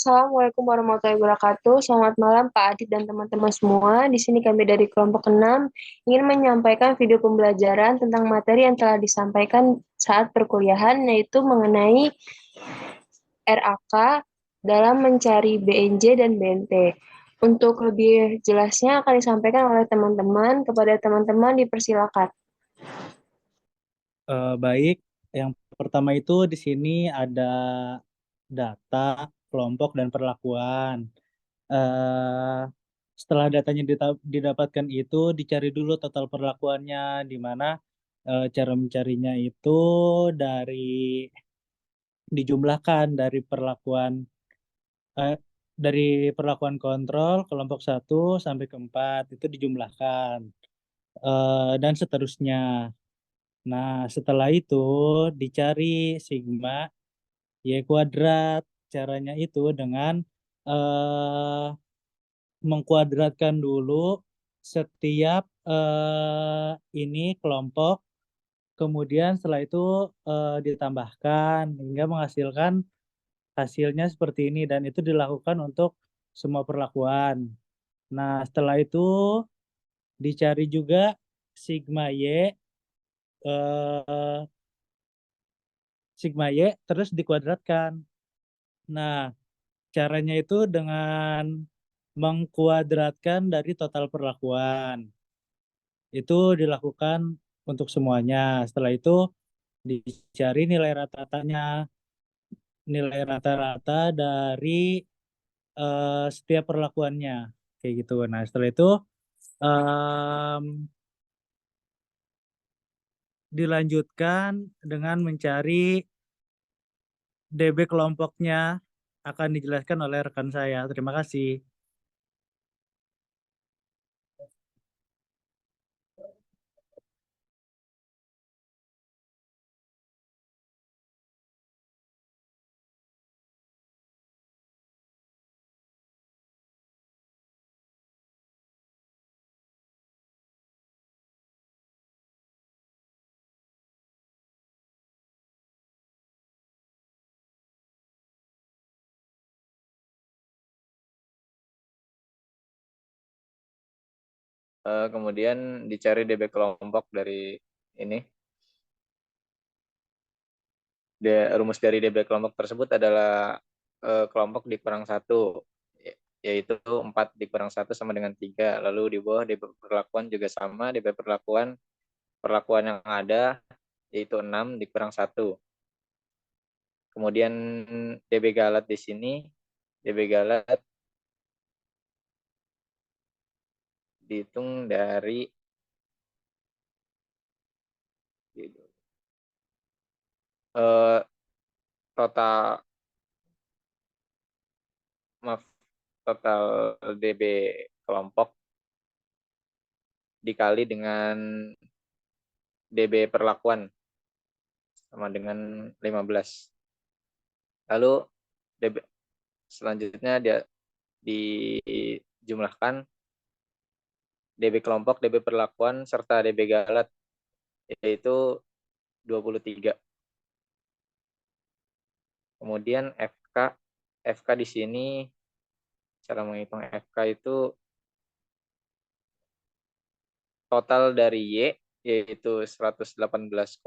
Assalamualaikum warahmatullahi wabarakatuh. Selamat malam Pak Adit dan teman-teman semua. Di sini kami dari kelompok 6 ingin menyampaikan video pembelajaran tentang materi yang telah disampaikan saat perkuliahan, yaitu mengenai RAK dalam mencari BNJ dan BNT. Untuk lebih jelasnya akan disampaikan oleh teman-teman. Kepada teman-teman dipersilakan. Baik, yang pertama itu di sini ada data, kelompok, dan perlakuan. Eh, Setelah datanya didapatkan itu, dicari dulu total perlakuannya, di mana cara mencarinya itu dari dijumlahkan eh, dari perlakuan kontrol kelompok 1 sampai ke 4 itu dijumlahkan. Dan seterusnya. Nah, setelah itu dicari sigma Y kuadrat. Caranya itu dengan mengkuadratkan dulu setiap ini kelompok, kemudian setelah itu ditambahkan hingga menghasilkan hasilnya seperti ini, dan itu dilakukan untuk semua perlakuan. Nah, setelah itu dicari juga sigma Y, eh, sigma Y terus dikuadratkan. Nah, caranya itu dengan mengkuadratkan dari total perlakuan. Itu dilakukan untuk semuanya. Setelah itu dicari nilai rata-ratanya, nilai rata-rata dari setiap perlakuannya. Kayak gitu. Nah, setelah itu em, dilanjutkan dengan mencari DB kelompoknya, akan dijelaskan oleh rekan saya. Terima kasih. Kemudian dicari DB kelompok dari ini. Rumus dari DB kelompok tersebut adalah kelompok dikurang 1, yaitu 4 dikurang 1 sama dengan 3. Lalu di bawah DB perlakuan juga sama, DB perlakuan yang ada yaitu 6 dikurang 1. Kemudian DB galat di sini, DB galat dihitung dari total total DB kelompok dikali dengan DB perlakuan sama dengan 15. Lalu DB selanjutnya dia dijumlahkan DB kelompok, DB perlakuan serta DB galat, yaitu 23. Kemudian FK di sini, cara menghitung FK itu total dari Y, yaitu 118,91,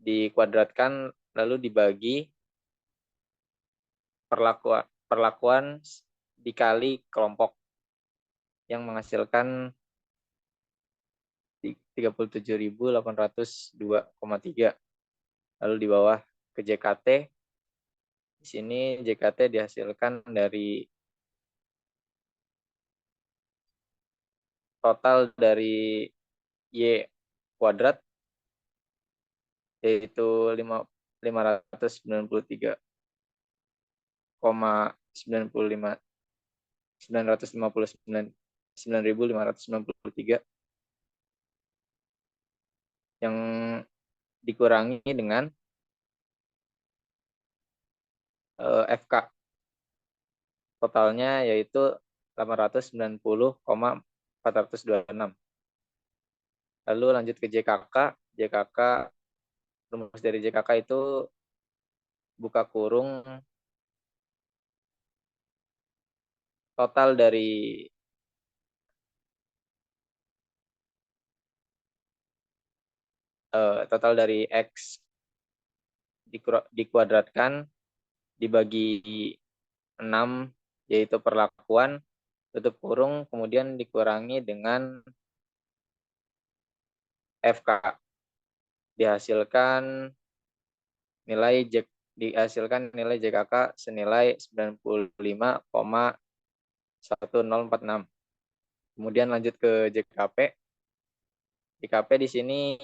dikuadratkan lalu dibagi perlakuan dikali kelompok yang menghasilkan 37.802,3. Lalu di bawah ke JKT. Di sini JKT dihasilkan dari total dari Y kuadrat, yaitu 593,959.593 yang dikurangi dengan FK totalnya, yaitu 890,426. Lalu lanjut ke JKK. JKK, rumus dari JKK itu buka kurung, total dari X dikuadratkan dibagi 6, yaitu perlakuan, tutup kurung, kemudian dikurangi dengan FK. Dihasilkan nilai JKK senilai 95,1046. Kemudian lanjut ke JKP. JKP di sini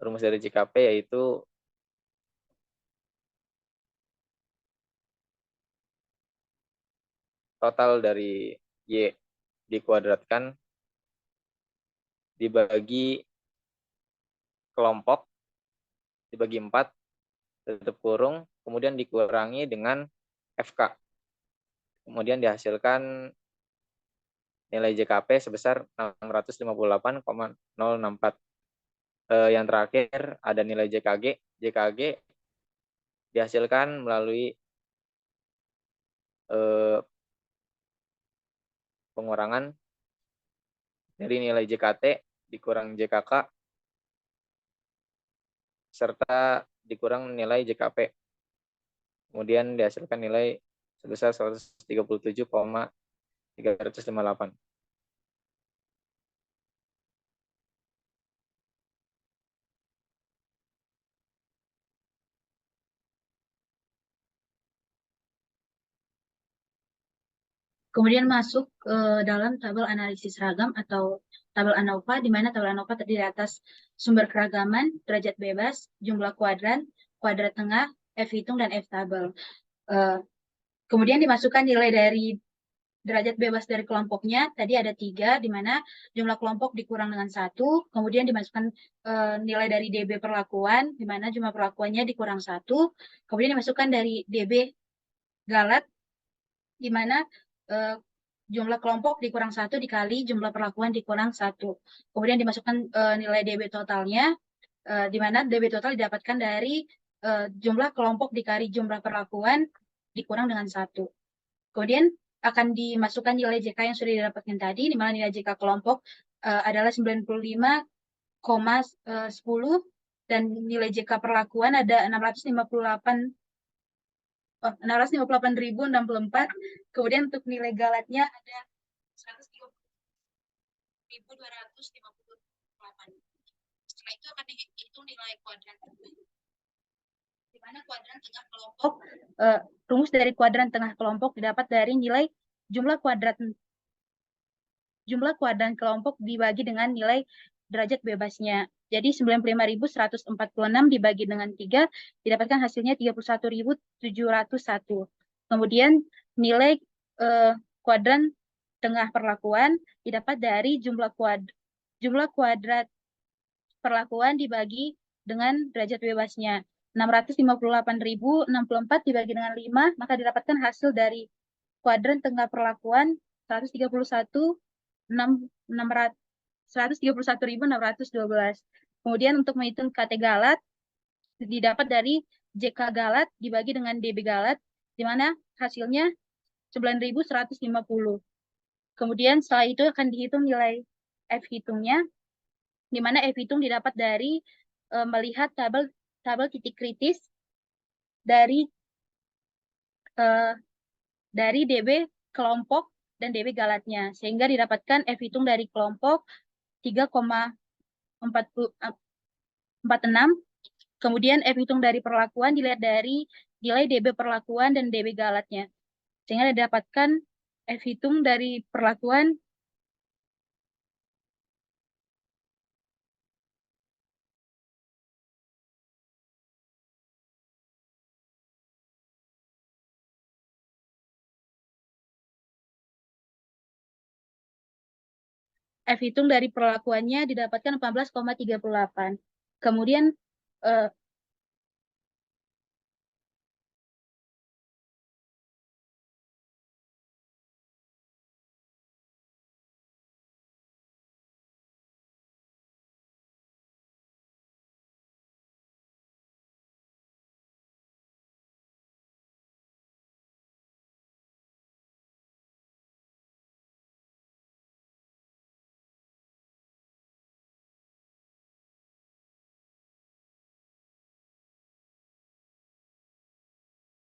rumus dari JKP yaitu total dari Y dikuadratkan dibagi kelompok, dibagi 4, tutup kurung, kemudian dikurangi dengan FK. Kemudian dihasilkan nilai JKP sebesar 658,064. Yang terakhir ada nilai JKG. JKG dihasilkan melalui pengurangan dari nilai JKT dikurang JKK serta dikurang nilai JKP. Kemudian dihasilkan nilai sebesar 137,358. Kemudian masuk ke dalam tabel analisis ragam atau tabel ANOVA, di mana tabel ANOVA terdiri atas sumber keragaman, derajat bebas, jumlah kuadran, kuadrat tengah, F hitung, dan F tabel. Kemudian dimasukkan nilai dari derajat bebas dari kelompoknya, tadi ada 3, di mana jumlah kelompok dikurang dengan 1, kemudian dimasukkan nilai dari DB perlakuan, di mana jumlah perlakuannya dikurang 1, kemudian dimasukkan dari DB galat, di mana jumlah kelompok dikurang 1 dikali jumlah perlakuan dikurang 1. Kemudian dimasukkan nilai DB totalnya, di mana DB total didapatkan dari jumlah kelompok dikali jumlah perlakuan dikurang dengan 1. Kemudian akan dimasukkan nilai JK yang sudah didapatkan tadi, di mana nilai JK kelompok adalah 95,10 dan nilai JK perlakuan ada 658.064. Kemudian untuk nilai galatnya ada 130.258. Setelah itu akan dihitung nilai kuadran, di mana kuadran tengah kelompok, rumus dari kuadran tengah kelompok didapat dari nilai jumlah kuadran kelompok dibagi dengan nilai derajat bebasnya. Jadi 95.146 dibagi dengan 3 didapatkan hasilnya 31.701. Kemudian nilai kuadran tengah perlakuan didapat dari jumlah kuadrat perlakuan dibagi dengan derajat bebasnya. 658.064 dibagi dengan 5, maka didapatkan hasil dari kuadran tengah perlakuan 131.612. Kemudian untuk menghitung KT galat didapat dari JK galat dibagi dengan DB galat, di mana hasilnya 9.150. Kemudian setelah itu akan dihitung nilai F hitungnya, di mana F hitung didapat dari melihat tabel titik kritis dari DB kelompok dan DB galatnya, sehingga didapatkan F hitung dari kelompok 3,46. Kemudian F hitung dari perlakuan dilihat dari nilai DB perlakuan dan DB galatnya, sehingga didapatkan F hitung dari perlakuan F hitung dari perlakuannya didapatkan 14,38. Kemudian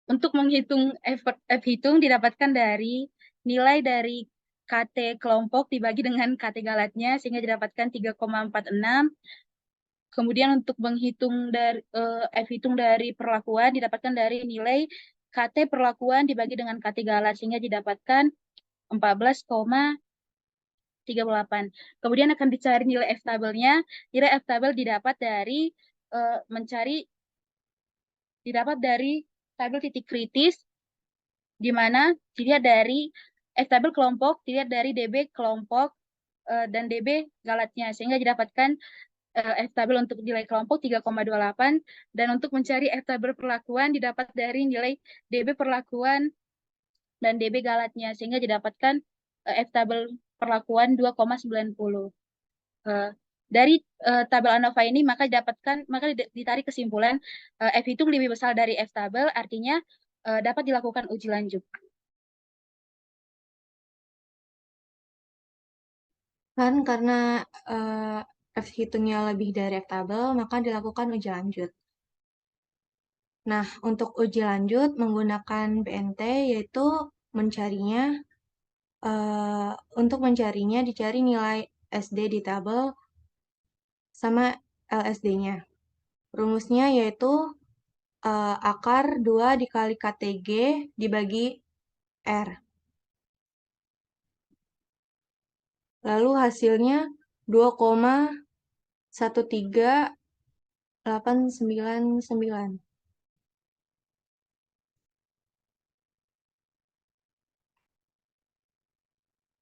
untuk menghitung F hitung didapatkan dari nilai dari KT kelompok dibagi dengan KT galatnya sehingga didapatkan 3,46. Kemudian untuk menghitung dari F hitung dari perlakuan didapatkan dari nilai KT perlakuan dibagi dengan KT galat sehingga didapatkan 14,38. Kemudian akan dicari nilai F tabelnya. Nilai F tabel didapat dari tabel titik kritis, di mana dilihat dari F tabel kelompok, dilihat dari DB kelompok dan DB galatnya, sehingga didapatkan F tabel untuk nilai kelompok 3,28, dan untuk mencari F tabel perlakuan didapat dari nilai DB perlakuan dan DB galatnya, sehingga didapatkan F tabel perlakuan 2,90. Dari tabel ANOVA ini maka ditarik kesimpulan F itu lebih besar dari F tabel, artinya dapat dilakukan uji lanjut. Kan karena F hitungnya lebih dari F tabel, maka dilakukan uji lanjut. Nah, untuk uji lanjut menggunakan BNT yaitu untuk mencarinya dicari nilai SD di tabel sama LSD-nya. Rumusnya yaitu akar 2 dikali KTG dibagi R. Lalu hasilnya 2,13899.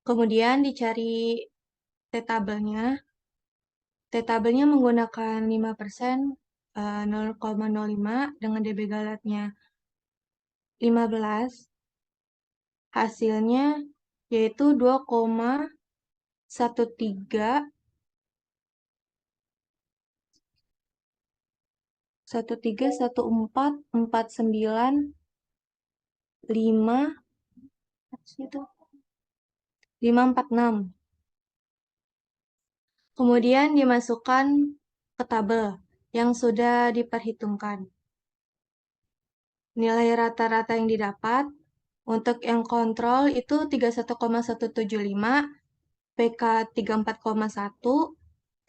Kemudian dicari T-tabelnya. T-tabelnya menggunakan 5%, 0,05 dengan DB galatnya 15. Hasilnya yaitu 1,13149546. Kemudian dimasukkan ke tabel yang sudah diperhitungkan. Nilai rata-rata yang didapat untuk yang kontrol itu 31,175, PK 34,1,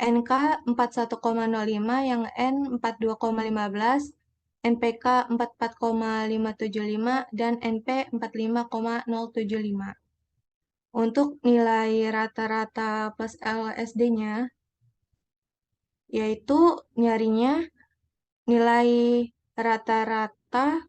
NK 41,05, yang N 42,15, NPK 44,575, dan NP 45,075. Untuk nilai rata-rata plus LSD-nya, yaitu nyarinya nilai rata-rata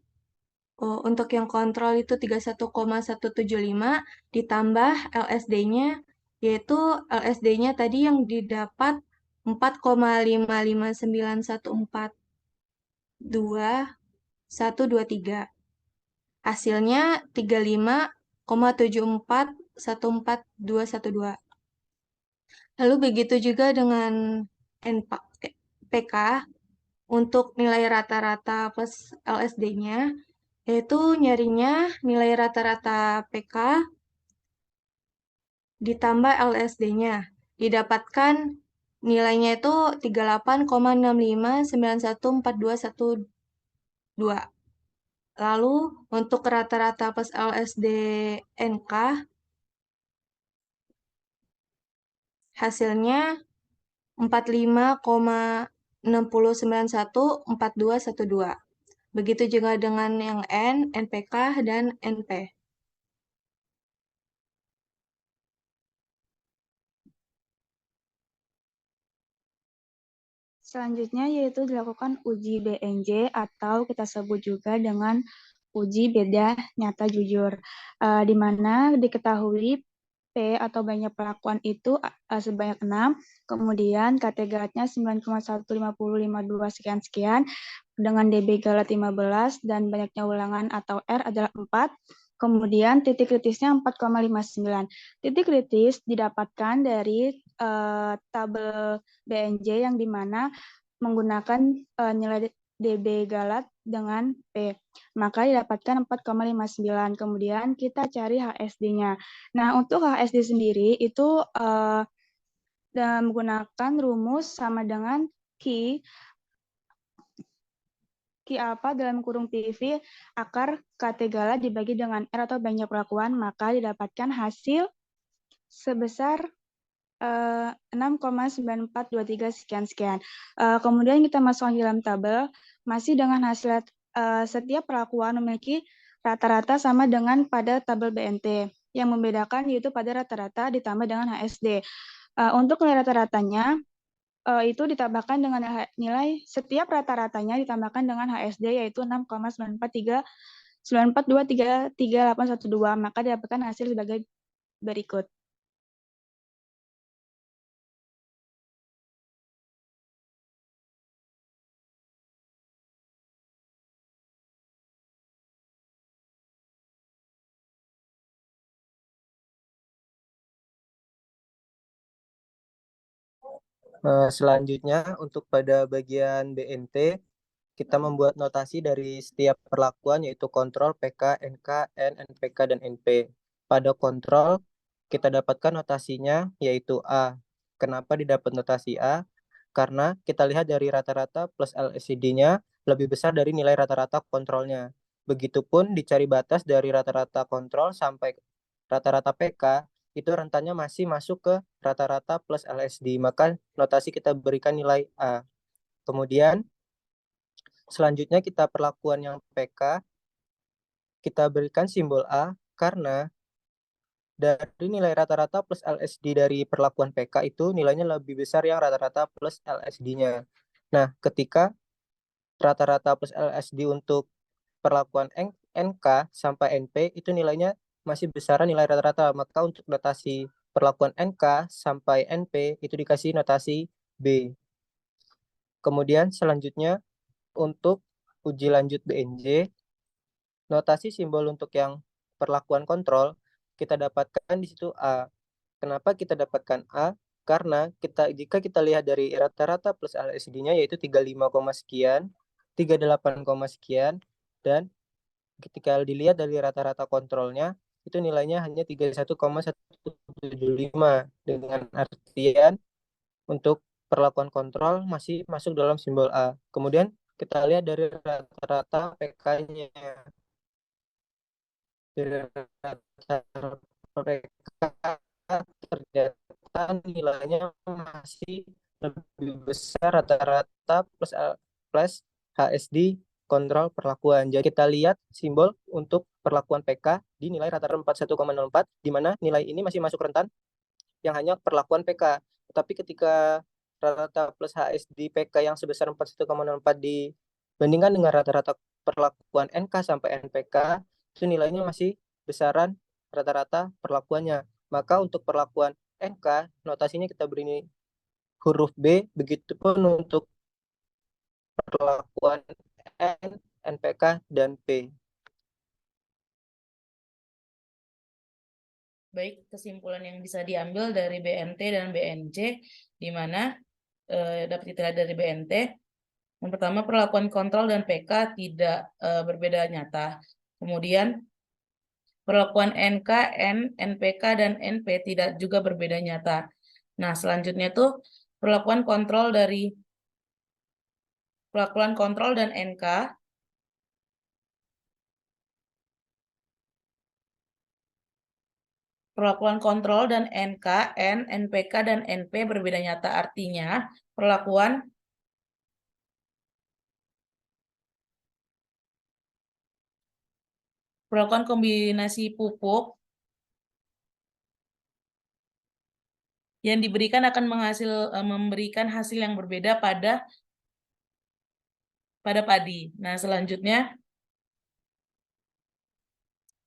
untuk yang kontrol itu 31,175 ditambah LSD-nya, yaitu LSD-nya tadi yang didapat 4,559142123. Hasilnya 35,741412. Lalu begitu juga dengan PK untuk nilai rata-rata plus LSD-nya, yaitu nyarinya nilai rata-rata PK ditambah LSD-nya. Didapatkan nilainya itu 38,65914212. Lalu untuk rata-rata plus LSD NK, hasilnya 45,60914212. Begitu juga dengan yang N, NPK, dan NP. Selanjutnya yaitu dilakukan uji BNJ atau kita sebut juga dengan uji beda nyata jujur, di mana diketahui P atau banyak perlakuan itu sebanyak 6, kemudian KT galatnya 9,15052 sekian-sekian, dengan DB galat 15, dan banyaknya ulangan atau R adalah 4, kemudian titik kritisnya 4,59. Titik kritis didapatkan dari tabel BNJ yang dimana menggunakan nilai DB galat dengan P, maka didapatkan 4,59. Kemudian kita cari HSD-nya. Nah, untuk HSD sendiri itu menggunakan rumus sama dengan Q Q alpha dalam kurung PV akar kategala dibagi dengan R atau banyak perlakuan, maka didapatkan hasil sebesar 6,9423 sekian-sekian. Kemudian kita masukkan di dalam tabel, masih dengan hasil setiap perlakuan memiliki rata-rata sama dengan pada tabel BNT. Yang membedakan yaitu pada rata-rata ditambah dengan HSD. Untuk nilai rata-ratanya, itu ditambahkan dengan nilai setiap rata-ratanya ditambahkan dengan HSD yaitu 6,94233812, maka didapatkan hasil sebagai berikut. Selanjutnya untuk pada bagian BNT, kita membuat notasi dari setiap perlakuan yaitu kontrol, PK, NK, N, NPK, dan NP. Pada kontrol, kita dapatkan notasinya yaitu A. Kenapa didapat notasi A? Karena kita lihat dari rata-rata plus LSD-nya lebih besar dari nilai rata-rata kontrolnya. Begitupun dicari batas dari rata-rata kontrol sampai rata-rata PK, itu rentannya masih masuk ke rata-rata plus LSD, maka notasi kita berikan nilai A. Kemudian selanjutnya kita perlakuan yang PK, kita berikan simbol A karena dari nilai rata-rata plus LSD dari perlakuan PK itu nilainya lebih besar yang rata-rata plus LSD-nya. Nah, ketika rata-rata plus LSD untuk perlakuan NK sampai NP itu nilainya masih besaran nilai rata-rata, maka untuk notasi perlakuan NK sampai NP itu dikasih notasi B. Kemudian selanjutnya untuk uji lanjut BNJ, notasi simbol untuk yang perlakuan kontrol kita dapatkan di situ A. Kenapa kita dapatkan A? Karena jika kita lihat dari rata-rata plus LSD-nya yaitu 35, sekian, 38, sekian, dan ketika dilihat dari rata-rata kontrolnya itu nilainya hanya 31,175, dengan artian untuk perlakuan kontrol masih masuk dalam simbol A. Kemudian kita lihat dari rata-rata PK-nya. Dari rata-rata PK ternyata nilainya masih lebih besar rata-rata plus HSD kontrol perlakuan. Jadi kita lihat simbol untuk perlakuan PK di nilai rata-rata 41,04, di mana nilai ini masih masuk rentan yang hanya perlakuan PK. Tetapi ketika rata-rata plus HSD PK yang sebesar 41,04 dibandingkan dengan rata-rata perlakuan NK sampai NPK, itu nilainya masih besaran rata-rata perlakuannya. Maka untuk perlakuan NK, notasinya kita beri huruf B, begitupun untuk perlakuan N, NPK, dan P. Baik, kesimpulan yang bisa diambil dari BNT dan BNJ, di mana dapat dilihat dari BNT, yang pertama perlakuan kontrol dan PK tidak berbeda nyata. Kemudian perlakuan NK, N, NPK, dan NP tidak juga berbeda nyata. Nah, selanjutnya tuh perlakuan kontrol dan NK perlakuan kontrol dan NK, N, NPK, dan NP berbeda nyata. Artinya perlakuan kombinasi pupuk yang diberikan akan memberikan hasil yang berbeda pada padi. Nah, selanjutnya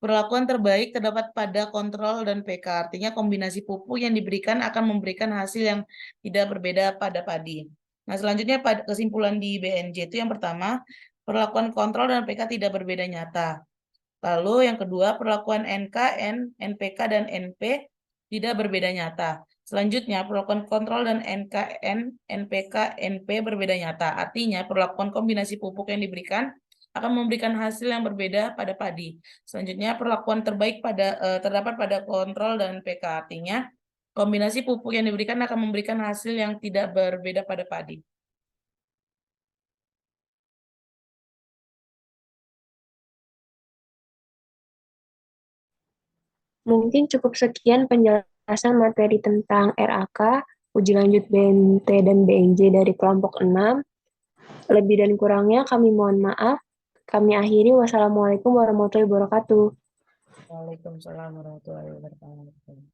perlakuan terbaik terdapat pada kontrol dan PK. Artinya kombinasi pupuk yang diberikan akan memberikan hasil yang tidak berbeda pada padi. Nah, selanjutnya pada kesimpulan di BNJ itu yang pertama, perlakuan kontrol dan PK tidak berbeda nyata. Lalu yang kedua, perlakuan NK, N, NPK, dan NP tidak berbeda nyata. Selanjutnya, perlakuan kontrol dan NK, N, NPK, NP berbeda nyata. Artinya, perlakuan kombinasi pupuk yang diberikan akan memberikan hasil yang berbeda pada padi. Selanjutnya, perlakuan terbaik terdapat pada kontrol dan PK. Artinya, kombinasi pupuk yang diberikan akan memberikan hasil yang tidak berbeda pada padi. Mungkin cukup sekian penjelasan materi tentang RAK, uji lanjut BNT dan BNJ dari kelompok 6. Lebih dan kurangnya kami mohon maaf. Kami akhiri. Wassalamualaikum warahmatullahi wabarakatuh. Waalaikumsalam warahmatullahi wabarakatuh.